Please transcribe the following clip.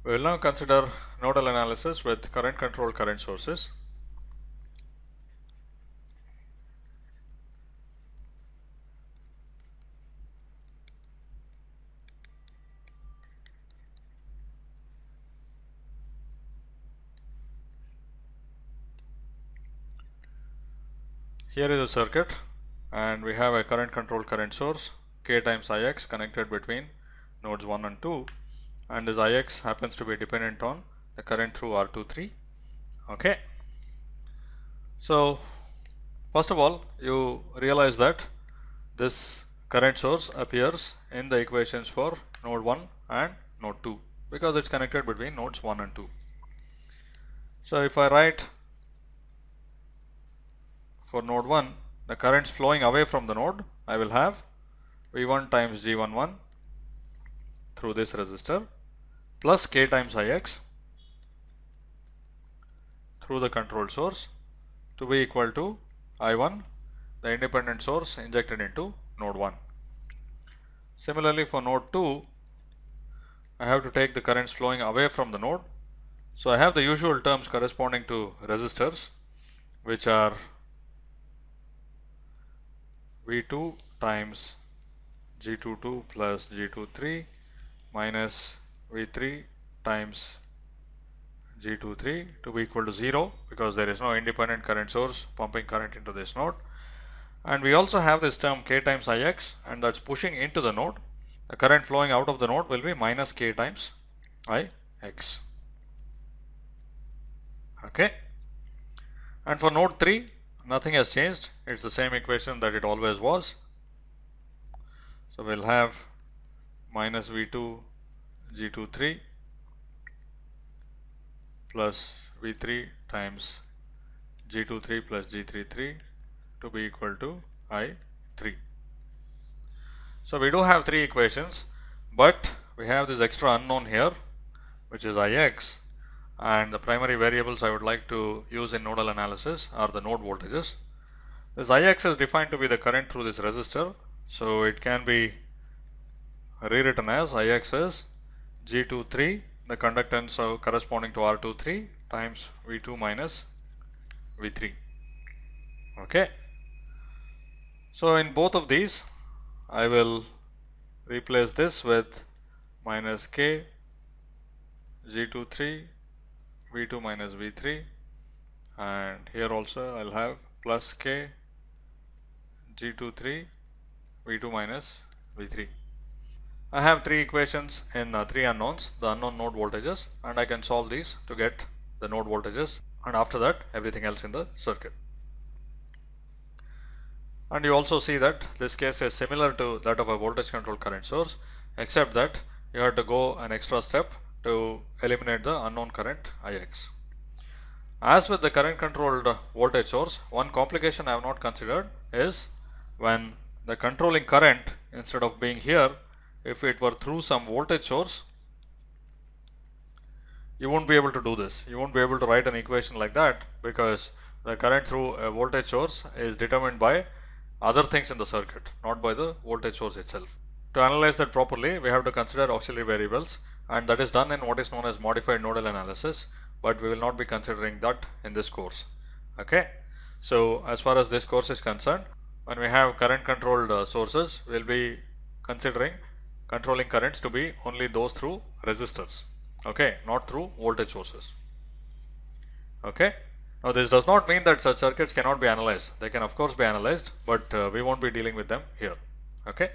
We will now consider nodal analysis with current controlled current sources. Here is a circuit and we have a current controlled current source K times Ix connected between nodes 1 and 2, and this Ix happens to be dependent on the current through R23. Okay. So first of all, you realize that this current source appears in the equations for node 1 and node 2 because it's connected between nodes 1 and 2. So if I write for node 1 the currents flowing away from the node, I will have V1 times G11 through this resistor plus K times Ix through the control source to be equal to I1, the independent source injected into node 1. Similarly for node 2, I have to take the currents flowing away from the node. So I have the usual terms corresponding to resistors, which are V2 times G22 plus G23 minus V3 times G23 to be equal to 0 because there is no independent current source pumping current into this node. And we also have this term K times Ix, and that's pushing into the node. The current flowing out of the node will be minus K times Ix. Okay. And for node 3, nothing has changed. It's the same equation that it always was. So we'll have minus V2 G23 plus V3 times G23 plus G33 to be equal to I3. So we do have three equations, but we have this extra unknown here, which is Ix, and the primary variables I would like to use in nodal analysis are the node voltages. This Ix is defined to be the current through this resistor, so it can be rewritten as Ix is G23, the conductance corresponding to R23 times V2 minus V3. Okay. So in both of these, I will replace this with minus K G23 V2 minus V3, and here also I'll have plus K G23 V2 minus V3. I have three equations in three unknowns, the unknown node voltages, and I can solve these to get the node voltages, and after that everything else in the circuit. And you also see that this case is similar to that of a voltage controlled current source, except that you have to go an extra step to eliminate the unknown current Ix. As with the current controlled voltage source, one complication I have not considered is when the controlling current, instead of being here, if it were through some voltage source, you won't be able to do this. You won't be able to write an equation like that because the current through a voltage source is determined by other things in the circuit, not by the voltage source itself. To analyze that properly, we have to consider auxiliary variables, and that is done in what is known as modified nodal analysis, but we will not be considering that in this course. Okay. So as far as this course is concerned, when we have current controlled sources, we will be considering controlling currents to be only those through resistors. Okay, not through voltage sources. Okay. Now this does not mean that such circuits cannot be analyzed. They can of course be analyzed, but we won't be dealing with them here. Okay.